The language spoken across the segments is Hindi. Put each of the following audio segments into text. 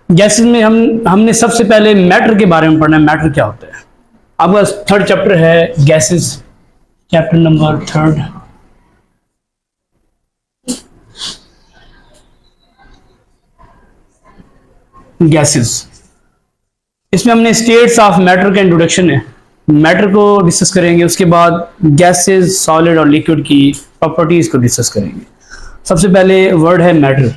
गैसेस में हमने सबसे पहले मैटर के बारे में पढ़ना है। मैटर क्या होता है? आपका थर्ड चैप्टर है गैसेस, चैप्टर नंबर 3। गैसेस, इसमें हमने स्टेट्स ऑफ मैटर का इंट्रोडक्शन है, मैटर को डिस्कस करेंगे। उसके बाद गैसेस, सॉलिड और लिक्विड की प्रॉपर्टीज को डिस्कस करेंगे। सबसे पहले वर्ड है मैटर।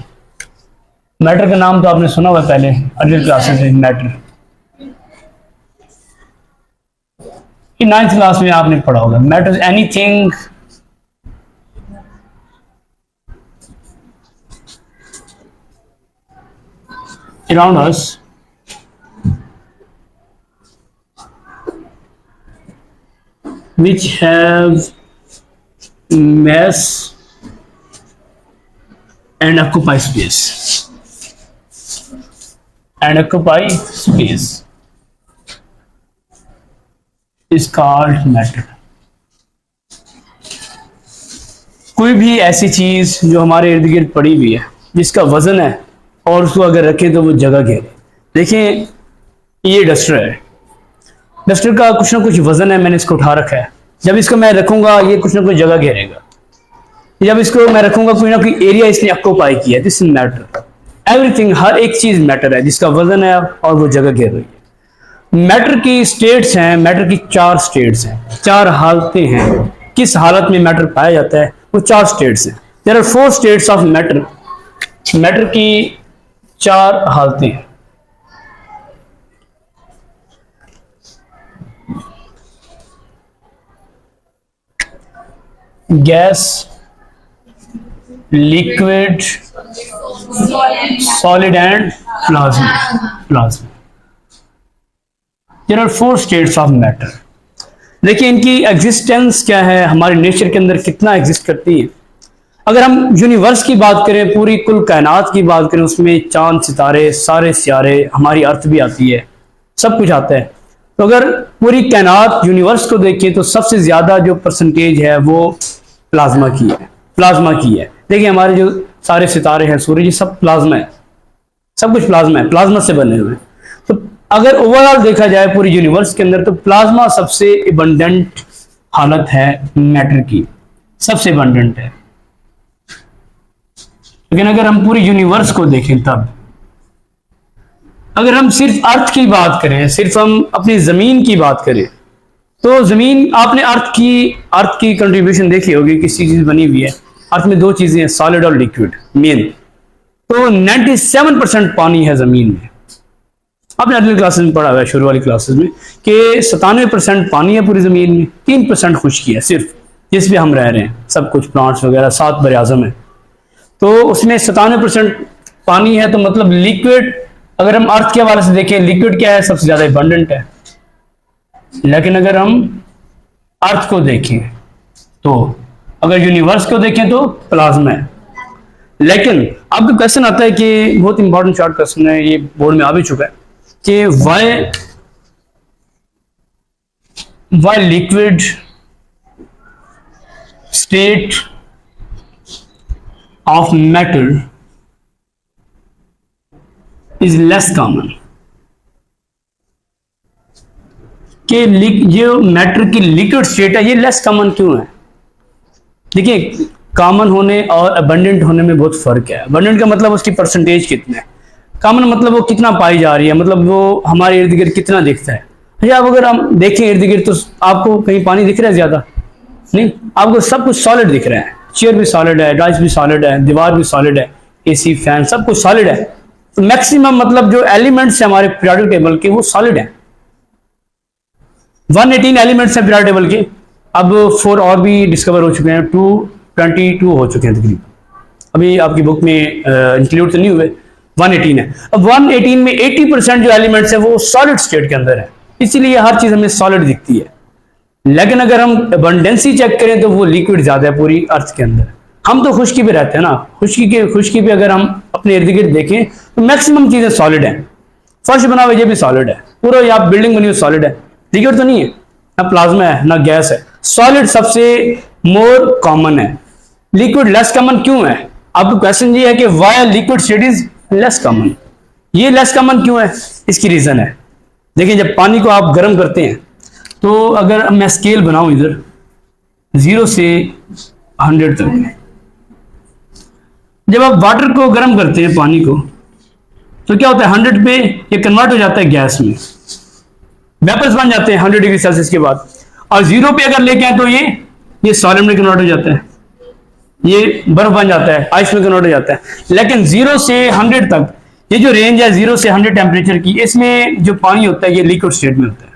मैटर का नाम तो आपने सुना हुआ पहले अर्लियर क्लासेस में। मैटर कि 9th क्लास में आपने पढ़ा होगा। Matter is anything around us which have mass and occupy space is called matter। कोई भी ऐसी चीज जो हमारे इर्द गिर्द पड़ी हुई है, जिसका वजन है और उसको अगर रखें तो वो जगह घेरे। देखें, ये डस्टर है, डस्टर का कुछ ना कुछ वजन है, मैंने इसको उठा रखा है। जब इसको मैं रखूंगा ये कुछ ना कुछ जगह घेरेगा। जब इसको मैं रखूंगा कोई ना कोई एरिया इसने ऑक्यूपाई किया है। This is matter. एवरीथिंग, हर एक चीज मैटर है जिसका वजन है और वो जगह घेर रही है। मैटर की स्टेट्स हैं, मैटर की 4 स्टेट्स हैं, 4 हालतें हैं। किस हालत में मैटर पाया जाता है, वो 4 स्टेट्स हैं। There are 4 states of matter. Matter की 4 हालतें हैं। Gas, liquid, solid and plasma. There are 4 states of matter. देखिए इनकी एग्जिस्टेंस क्या है, हमारे नेचर के अंदर कितना एग्जिस्ट करती है। अगर हम यूनिवर्स की बात करें, पूरी कुल कायनात की बात करें, उसमें चांद, सितारे, सारे सियारे, हमारी अर्थ भी आती है, सब कुछ आता है। तो अगर पूरी कायनात यूनिवर्स को देखें तो सबसे ज्यादा जो परसेंटेज है वो प्लाज्मा की है। देखिए हमारे जो सारे सितारे हैं, सूरज, ये सब प्लाज्मा है, सब कुछ प्लाज्मा है, प्लाज्मा से बने हुए हैं। तो अगर ओवरऑल देखा जाए पूरी यूनिवर्स के अंदर, तो प्लाज्मा सबसे एबंडेंट हालत है मैटर की, सबसे एबंडेंट है। लेकिन अगर हम पूरी यूनिवर्स को देखें, तब अगर हम सिर्फ अर्थ की बात करें, सिर्फ हम अपनी जमीन की बात करें, तो जमीन, आपने अर्थ की कंट्रीब्यूशन देखी होगी, किसी चीज बनी हुई है। अर्थ में 2 चीजें हैं, सॉलिड और लिक्विड मेन। तो 97% पानी है जमीन में। आपने अर्ली क्लासेस में पढ़ा हुआ है, शुरू वाली क्लासेस में, कि 97% पानी है पूरी जमीन में, 3% खुश्की है सिर्फ, जिस पे हम रह रहे हैं, सब कुछ प्लांट्स वगैरह, 7 बर आज़म है। तो उसमें 97% पानी है। तो मतलब लिक्विड, अगर हम अर्थ के हवाले से देखें, लिक्विड क्या है, सबसे ज्यादा अबंडेंट है। लेकिन अगर हम अर्थ को देखें, तो अगर यूनिवर्स को देखें तो प्लाज्मा है। लेकिन अब क्वेश्चन आता है कि बहुत इंपॉर्टेंट शॉर्ट क्वेश्चन है, ये बोर्ड में आ भी चुका है, कि Y liquid state of matter is less common. कि जो मैटर की लिक्विड स्टेट है, ये लेस कॉमन क्यों है? देखिए, कॉमन होने और अबंडेंट होने में बहुत फर्क है। अबंडेंट का मतलब उसकी परसेंटेज कितना है, कॉमन मतलब वो कितना पाई जा रही है, मतलब वो हमारे इर्द गिर्द कितना दिखता है। अच्छा, अब अगर हम देखें इर्द गिर्द, तो आपको कहीं पानी दिख रहा है ज्यादा? नहीं, आपको सब कुछ सॉलिड दिख रहा है। चेयर भी सॉलिड है, डाइस भी सॉलिड है, दीवार भी सॉलिड है, एसी, फैन, सब कुछ सॉलिड है। तो मैक्सिमम मतलब जो एलिमेंट्स है हमारे पीरियोडिक टेबल के, वो सॉलिड है। 118 एलिमेंट्स हैं पीरियोडिक टेबल के। अब 4 और भी डिस्कवर हो चुके हैं, 222 हो चुके हैं तकरीबन। अभी आपकी बुक में इंक्लूड तो नहीं हुए, 118 है। अब 118 में 80% जो एलिमेंट्स है वो सॉलिड स्टेट के अंदर है, इसीलिए हर चीज हमें सॉलिड दिखती है। लेकिन अगर हम अबंडेंसी चेक करें तो वो लिक्विड ज्यादा है पूरी अर्थ के अंदर। हम तो खुश्की पे रहते हैं ना, खुश्की पे अगर हम अपने इर्द गिर्द देखें तो मैक्सिमम चीजें सॉलिड हैं। फर्श बना हुआ ये भी सॉलिड है, पूरा यहाँ बिल्डिंग बनी हुई सॉलिड है। लिक्विड तो नहीं है, ना प्लाज्मा है ना गैस है। सॉलिड सबसे मोर कॉमन है, लिक्विड लेस कॉमन क्यों है? आपका क्वेश्चन ये है कि why liquid state is less common. ये लेस कॉमन क्यों है? इसकी रीजन है, देखिए जब पानी को आप गर्म करते हैं तो अगर मैं स्केल बनाऊं इधर 0 से 100 तक, जब आप वाटर को गर्म करते हैं पानी को तो क्या होता है 100 पे ये कन्वर्ट हो जाता है गैस में, वेपर्स बन जाते हैं 100 डिग्री सेल्सियस के बाद, और 0 पे अगर लेके आए तो ये सॉलिड में कन्वर्ट हो जाता है, ये बर्फ बन जाता है, आइस में कन्वर्ट हो जाता है। लेकिन 0 से 100 तक ये जो रेंज है 0 से 100 टेम्परेचर की, इसमें जो पानी होता है ये लिक्विड स्टेट में होता है,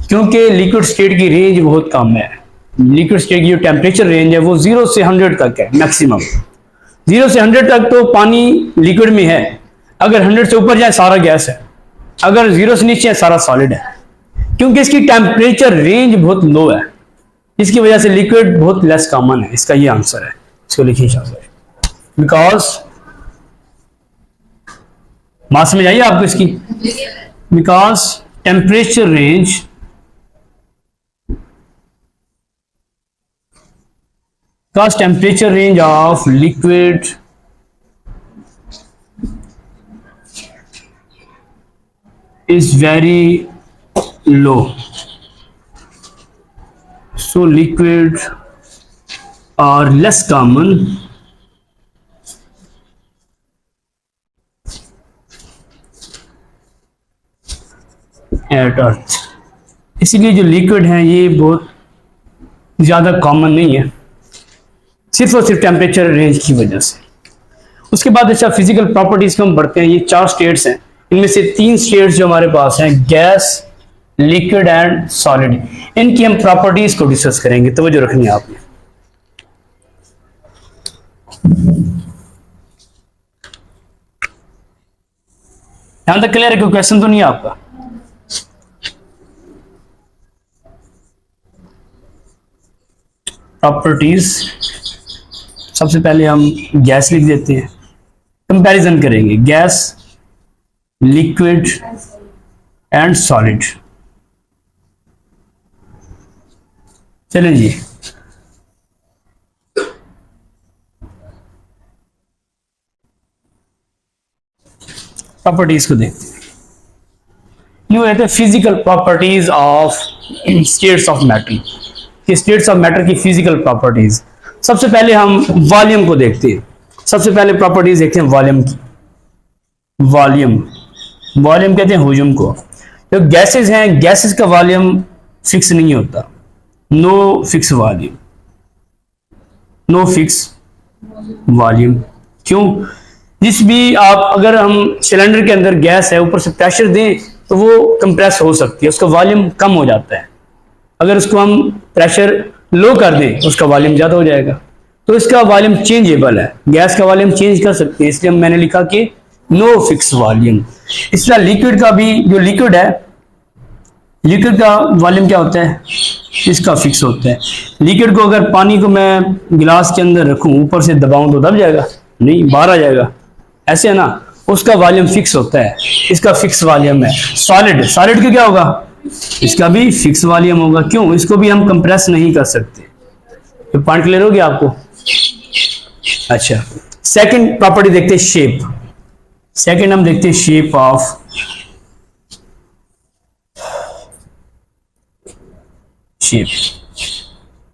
क्योंकि लिक्विड स्टेट की रेंज बहुत कम है। लिक्विड स्टेट की जो टेम्परेचर रेंज है वो 0 से 100 तक है मैक्सिमम। 0 से 100 तक तो पानी लिक्विड में है, अगर 100 से ऊपर जाए सारा गैस है, अगर 0 से नीचे है सारा सॉलिड है, क्योंकि इसकी टेम्परेचर रेंज बहुत लो है, इसकी वजह से लिक्विड बहुत लेस कॉमन है। इसका ये आंसर है, इसको लिखिए शाबाश। बिकॉज बात समझ आइए आपको इसकी, because temperature range because temperature range of liquid is very low, so liquid are less common at earth। इसीलिए जो लिक्विड हैं ये बहुत ज़्यादा कॉमन नहीं है, सिर्फ और सिर्फ टेम्परेचर रेंज की वजह से। उसके बाद अच्छा फिजिकल प्रॉपर्टीज को हम बढ़ते हैं। ये 4 स्टेट्स हैं, इनमें से 3 स्टेट्स जो हमारे पास हैं, गैस, लिक्विड एंड सॉलिड, इनकी हम प्रॉपर्टीज को डिस्कस करेंगे, तवज्जो रखनी है आपने। यहां तक क्लियर है? कोई क्वेश्चन तो नहीं है आपका? प्रॉपर्टीज, सबसे पहले हम गैस लिख देते हैं, कंपैरिजन करेंगे गैस, लिक्विड एंड सॉलिड। चलें जी, प्रॉपर्टीज को देखते हैं। यूं कहते हैं physical properties of states of matter, कि स्टेट्स ऑफ मैटर की फिजिकल प्रॉपर्टीज। सबसे पहले हम वॉल्यूम को देखते हैं, सबसे पहले प्रॉपर्टीज देखते हैं वॉल्यूम की। वॉल्यूम, वॉल्यूम कहते हैं हुजूम को। जो गैसेस हैं, गैसेस का वॉल्यूम फिक्स नहीं होता, no fix volume, no fix volume. क्यों? जिस भी आप, अगर हम सिलेंडर के अंदर गैस है, ऊपर से प्रेशर दें तो वो कंप्रेस हो सकती है, उसका वॉल्यूम कम हो जाता है। अगर उसको हम प्रेशर लो कर दें उसका वॉल्यूम ज्यादा हो जाएगा, तो इसका वॉल्यूम चेंजेबल है, गैस का वॉल्यूम चेंज कर सकते हैं, इसलिए मैंने लिखा कि नो फिक्स वॉल्यूम। इस तरह लिक्विड का भी, जो लिक्विड है, लिक्विड का वॉल्यूम क्या होता है? इसका फिक्स होता है। लिक्विड को अगर पानी को मैं गिलास के अंदर रखूं, ऊपर से दबाऊं तो दब जाएगा? नहीं, बाहर आ जाएगा, ऐसे है ना, उसका वॉल्यूम फिक्स होता है, इसका फिक्स वॉल्यूम है। सॉलिड, सॉलिड का क्या होगा? इसका भी फिक्स वॉल्यूम होगा। क्यों? इसको भी हम कंप्रेस नहीं कर सकते। तो पॉइंट क्लियर हो गया आपको? अच्छा, सेकंड प्रॉपर्टी देखते हैं शेप। सेकंड हम देखते हैं शेप ऑफ शेप।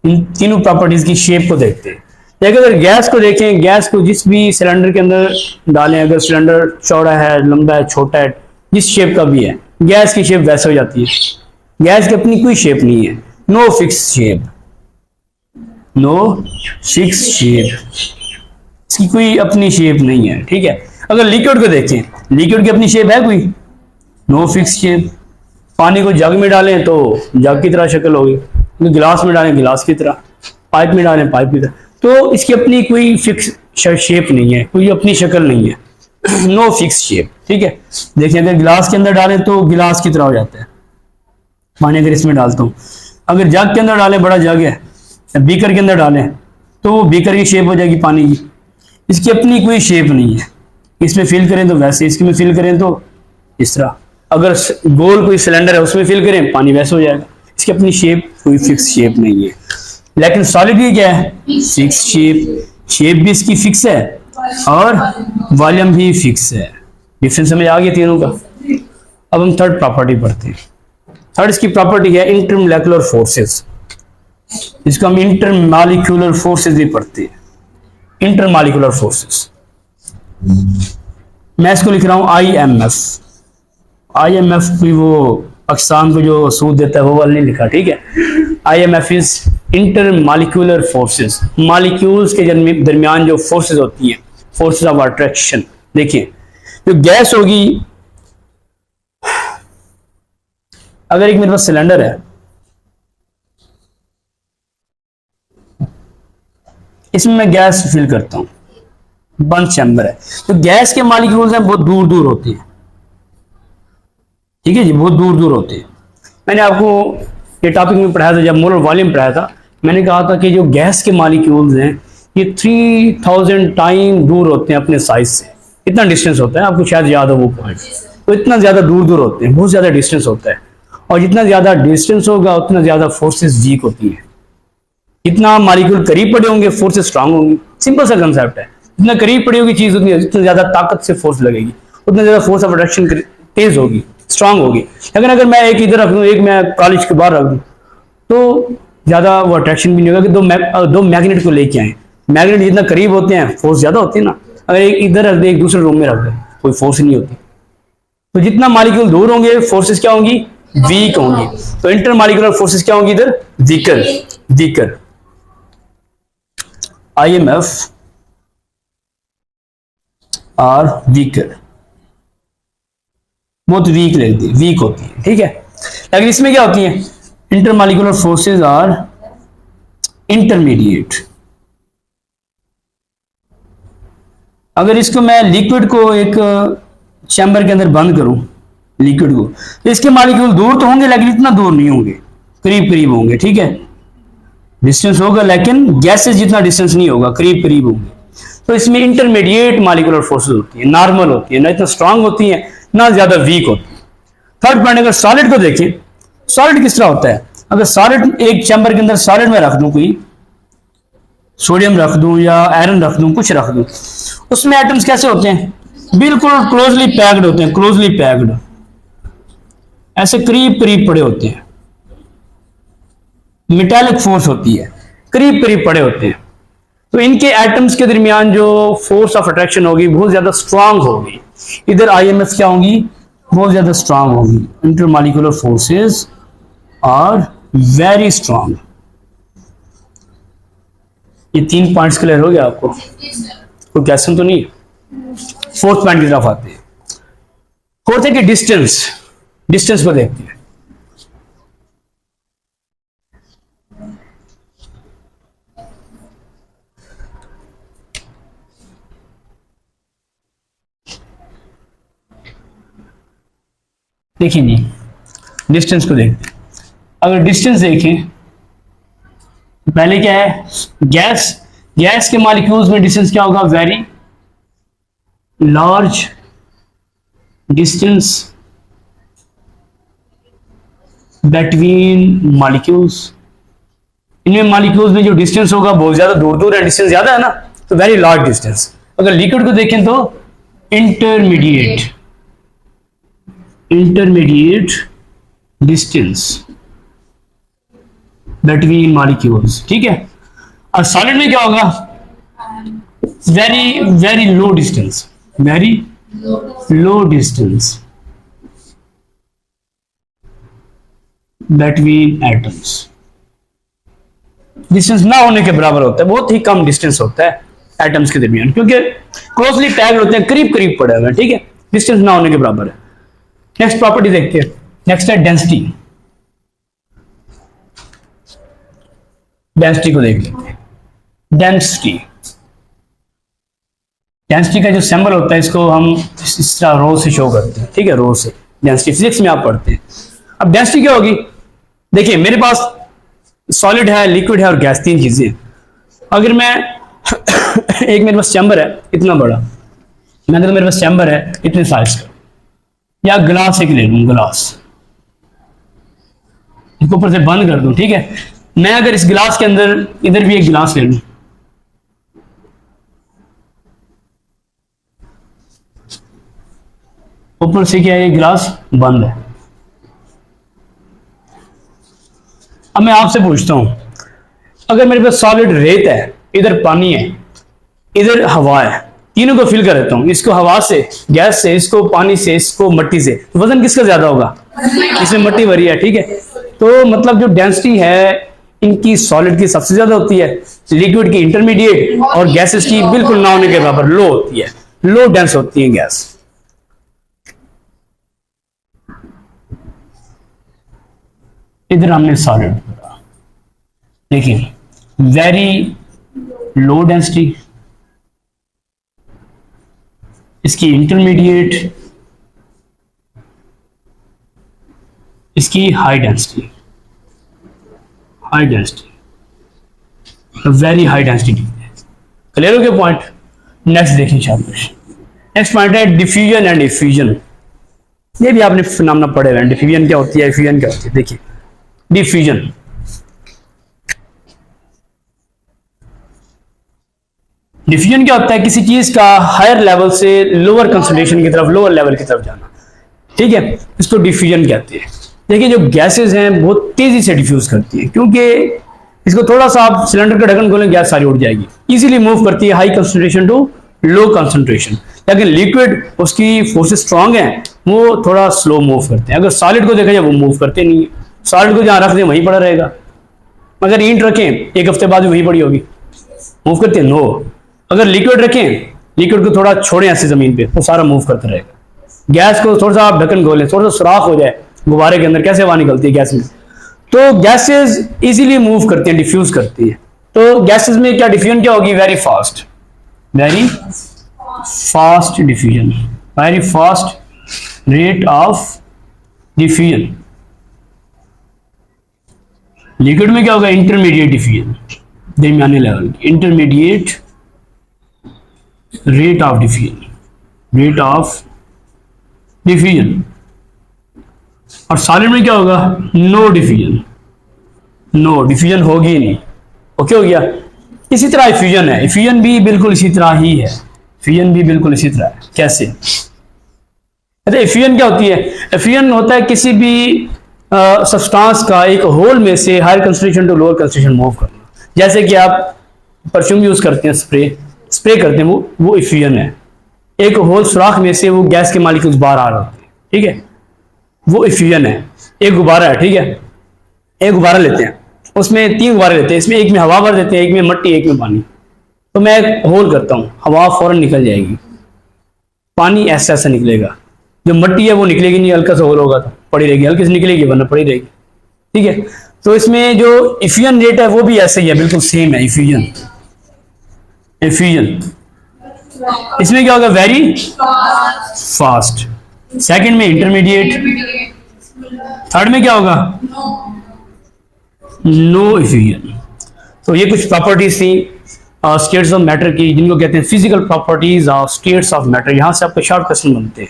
इन तीनों प्रॉपर्टीज की शेप को देखते हैं। देखिए अगर गैस को देखें, गैस को जिस भी सिलेंडर के अंदर डालें, अगर सिलेंडर चौड़ा है, लंबा है, छोटा है, जिस शेप का भी है, गैस की शेप वैसे हो जाती है। गैस की अपनी कोई शेप नहीं है, no fix shape, no fix shape, इसकी कोई अपनी शेप नहीं है। ठीक है, अगर लिक्विड को देखें, लिक्विड की अपनी शेप है कोई? No fix shape. पानी को जग में डालें तो जग की तरह शक्ल होगी, गिलास में डालें गिलास की तरह, पाइप में डालें पाइप की तरह, तो इसकी अपनी कोई फिक्स शेप नहीं है, कोई अपनी शक्ल नहीं है, नो फिक्स शेप। ठीक है, देखिए अगर गिलास के अंदर डालें तो गिलास की तरह हो जाता है पानी, अगर इसमें डालता हूँ। अगर जग के अंदर डालें, बड़ा जग है, बीकर के अंदर डालें तो वो बीकर की शेप हो जाएगी पानी की, इसकी अपनी कोई शेप नहीं है। इसमें फिल करें तो वैसे, इसमें फिल करें तो इस तरह, अगर गोल कोई सिलेंडर है उसमें फिल करें पानी वैसे हो जाएगा, इसकी अपनी शेप, कोई फिक्स शेप नहीं है। लेकिन सॉलिड की क्या है? Fix shape. शेप भी इसकी फिक्स है और वॉल्यूम भी फिक्स है। डिफरेंस समझ आ गया तीनों का। अब हम थर्ड प्रॉपर्टी पढ़ते हैं। थर्ड इसकी प्रॉपर्टी है इंटरमोलेकुलर फोर्सेस। इसको हम इंटरमॉलिक्यूलर फोर्सेस भी पढ़ते हैं। इंटरमॉलिक्यूलर फोर्सेस, मैं इसको लिख रहा हूं IMF। IMF भी वो अकसाम को जो सूद देता है वो वाला नहीं लिखा, ठीक है। IMF is intermolecular forces, molecules के दरमियान जो फोर्सेस होती हैं, फोर्सेस ऑफ अट्रैक्शन। देखिए जो गैस होगी, अगर एक मेरे पास सिलेंडर है, इसमें मैं गैस फिल करता हूं, बंद चैम्बर है, तो गैस के मॉलिक्यूल्स हैं बहुत दूर दूर होते हैं, ठीक है जी, बहुत दूर दूर होते हैं। मैंने आपको ये टॉपिक में पढ़ाया था, जब मोलर वॉल्यूम पढ़ाया था, मैंने कहा था कि जो गैस के मॉलिक्यूल्स हैं ये 3000 टाइम दूर होते हैं अपने साइज से। इतना डिस्टेंस होता है, आपको शायद याद हो वो पॉइंट। तो इतना ज्यादा दूर दूर होते हैं, बहुत ज्यादा डिस्टेंस होता है, और जितना ज्यादा डिस्टेंस होगा उतना ज्यादा फोर्सेस वीक होती है। जितना मॉलिक्यूल करीब पड़े होंगे फोर्सेस स्ट्रांग होंगी। सिंपल सा कंसेप्ट है, जितना करीब पड़ी होगी चीज उतनी जितना ज्यादा ताकत से फोर्स लगेगी, उतना ज्यादा फोर्स ऑफ अट्रैक्शन तेज होगी, स्ट्रांग होगी। लेकिन अगर मैं एक इधर रख दूं, एक मैं कॉलेज के बाहर रख दूं, तो ज्यादा वो अट्रैक्शन भी नहीं होगा कि दो मैग्नेट को लेके आए। मैग्नेट जितना करीब होते हैं फोर्स ज्यादा होती है ना। अगर एक इधर रख दे, एक दूसरे रूम में रख दे, कोई फोर्स नहीं होती। तो जितना मॉलिक्यूल दूर होंगे फोर्सेस क्या होंगी, वीक होंगी। तो इंटर मॉलिक्यूलर फोर्सेस क्या होंगी इधर, weaker, weaker. IMF are weaker, बहुत वीक लगती है, वीक होती है, ठीक है। लेकिन इसमें क्या होती है, इंटरमॉलिक्यूलर फोर्सेस आर इंटरमीडिएट। अगर इसको मैं लिक्विड को एक चैम्बर के अंदर बंद करूं, लिक्विड को, तो इसके मॉलिक्यूल दूर तो होंगे लेकिन इतना दूर नहीं होंगे, करीब करीब होंगे, ठीक है। डिस्टेंस होगा लेकिन गैसेस जितना डिस्टेंस नहीं होगा, करीब करीब होंगे। तो इसमें इंटरमीडिएट मॉलिक्यूलर फोर्सेस होती है, नॉर्मल होती है, ना इतना स्ट्रांग होती है ना ज्यादा वीक होती है। थर्ड पॉइंट, अगर सॉलिड को देखें, सॉलिड किस तरह होता है। अगर सॉलिड एक चैम्बर के अंदर सॉलिड में रख दूं, कोई सोडियम रख दूं या आयरन रख दूं, कुछ रख दूं, उसमें एटम्स कैसे होते हैं, बिल्कुल क्लोजली पैक्ड होते हैं, क्लोजली पैक्ड, ऐसे करीब करीब पड़े होते हैं। मेटालिक फोर्स होती है, करीब करीब पड़े होते हैं। तो इनके एटम्स के दरमियान जो फोर्स ऑफ अट्रैक्शन होगी बहुत ज्यादा स्ट्रांग होगी। इधर IMF क्या होंगी, बहुत ज्यादा स्ट्रांग होगी। Intermolecular forces are very strong. ये 3 पॉइंट्स क्लियर हो गया आपको, कोई क्वेश्चन तो नहीं। फोर्थ पॉइंट की तरफ आते हैं। फोर्थ है कि डिस्टेंस, डिस्टेंस को देखते हैं। देखिए जी, डिस्टेंस को देखते हैं। अगर डिस्टेंस देखें, पहले क्या है, गैस, गैस के मॉलिक्यूल्स में डिस्टेंस क्या होगा, very large distance between molecules. इनमें मॉलिक्यूल्स में जो डिस्टेंस होगा बहुत ज्यादा दूर दूर है, डिस्टेंस ज्यादा है ना, तो वेरी लार्ज डिस्टेंस। अगर लिक्विड को देखें तो intermediate, intermediate distance between molecules, ठीक है। और सॉलिड में क्या होगा, very very low distance, very low distance between atoms. Distance ना होने के बराबर होता है, बहुत ही कम डिस्टेंस होता है एटम्स के दरमियान, क्योंकि क्लोजली पैक्ड होते हैं, करीब करीब पड़े हुए हैं, ठीक है। डिस्टेंस ना होने के बराबर है। नेक्स्ट प्रॉपर्टी देखते हैं। नेक्स्ट है डेंसिटी। डेंसिटी को देख लेते हैं। डेंसिटी, डेंसिटी का जो सिंबल होता है इसको हम इस तरह रो से शो करते हैं, ठीक है, रो से। डेंसिटी फिजिक्स में आप पढ़ते हैं। अब डेंसिटी क्या होगी, देखिए मेरे पास सॉलिड है, लिक्विड है और गैस, 3 चीजें। अगर मैं एक मेरे पास चैम्बर है इतना बड़ा, मैं तो मेरे पास चैम्बर है इतने साइज का, या ग्लास एक ले लूं, ग्लास, इसको ऊपर से बंद कर दूं, ठीक है। मैं अगर इस गिलास के अंदर इधर भी एक गिलास ले लूं, ऊपर से क्या है, ये गिलास बंद है। अब मैं आपसे पूछता हूं, अगर मेरे पास सॉलिड रेत है, इधर पानी है, इधर हवा है, तीनों को फिल कर देता हूं, इसको हवा से, गैस से, इसको पानी से, इसको मिट्टी से, तो वजन किसका ज्यादा होगा? इसमें मिट्टी भरी है, ठीक है। तो मतलब जो डेंसिटी है इनकी सॉलिड की सबसे ज्यादा होती है, लिक्विड की इंटरमीडिएट, और गैसेस की बिल्कुल ना होने के बराबर लो होती है, लो डेंस होती है गैस। इधर हमने सॉलिड देखिए, वेरी लो डेंसिटी, इसकी इंटरमीडिएट, इसकी high density, high density, very high density. Clear हो गया पॉइंट? नेक्स्ट देखिए शाबाश। नेक्स्ट पॉइंट है डिफ्यूजन एंड इफ्यूजन। ये भी आपने फिनोमेना पढ़े हुए हैं, डिफ्यूजन क्या होती है, इफ्यूजन क्या होती है। देखिए डिफ्यूजन, डिफ्यूजन क्या होता है? किसी चीज का हायर लेवल से लोअर कंसंट्रेशन की तरफ, लोअर लेवल की तरफ जाना, ठीक है, इसको डिफ्यूजन कहते हैं। देखिए जो गैसेस हैं बहुत तेजी से डिफ्यूज करती है, क्योंकि इसको थोड़ा सा आप सिलेंडर का ढक्कन खोलें, गैस सारी उड़ जाएगी, इजीली मूव करती है high concentration to low concentration. लेकिन लिक्विड, उसकी फोर्सेस स्ट्रांग हैं, वो थोड़ा स्लो मूव करते हैं। अगर सॉलिड को देखा जाए वो मूव करते नहीं है, सॉलिड को जहां रख दें वहीं पड़ा रहेगा, मगर ईंट रखें एक हफ्ते बाद भी वहीं पड़ी होगी, मूव करते हैं? नो। अगर लिक्विड रखें, लिक्विड को थोड़ा छोड़ें ऐसे जमीन पे, तो सारा मूव करता रहेगा। गैस को थोड़ा सा आप ढक्कन खोलें, थोड़ा सा सुराख हो जाए गुब्बारे के अंदर, कैसे हवा निकलती है गैस में, तो गैसेस इजीली मूव करती हैं, डिफ्यूज करती है। तो गैसेस में क्या डिफ्यूजन क्या होगी? Very fast, very fast diffusion, very fast rate of diffusion. Liquid में क्या होगा? इंटरमीडिएट डिफ्यूजन, दरमियाने level, intermediate rate of diffusion, rate of diffusion. और सॉलिड में क्या होगा? नो डिफ्यूजन, नो डिफ्यूजन होगी नहीं। ओके हो गया। इसी तरह इफ्यूजन है, इफ्यूजन भी बिल्कुल इसी तरह ही है, इफ्यूजन भी बिल्कुल इसी तरह है। कैसे? अरे इफ्यूजन क्या होती है? इफ्यूजन होता है किसी भी सब्सटेंस का एक होल में से higher concentration to lower concentration move करना। जैसे कि आप परफ्यूम यूज करते हैं, स्प्रे करते हैं, वो इफ्यूजन है। एक होल सुराख में से वो गैस के मॉलिक्यूल्स बाहर आ रहे होते हैं, ठीक है, वो इफ्यूजन है। एक गुब्बारा है, ठीक है, एक गुब्बारा लेते हैं, उसमें 3 गुब्बारे लेते हैं, इसमें एक में हवा भर देते हैं, एक में मिट्टी, एक में पानी। तो मैं एक होल करता हूँ, हवा फौरन निकल जाएगी, पानी ऐसा ऐसा निकलेगा, जो मिट्टी है वो निकलेगी नहीं, हल्का सा होल होगा तो पड़ी रहेगी, हल्की से निकलेगी वरना पड़ी रहेगी, ठीक है। तो इसमें जो इफ्यूजन रेट है वो भी ऐसे ही है, बिल्कुल सेम है इफ्यूजन, इफ्यूजन। इसमें क्या होगा? Very fast. सेकंड में इंटरमीडिएट, थर्ड में क्या होगा? No effusion. तो ये कुछ प्रॉपर्टीज थी स्टेट्स ऑफ मैटर की, जिनको कहते हैं physical properties of states of matter. यहां से आपके शॉर्ट क्वेश्चन बनते हैं।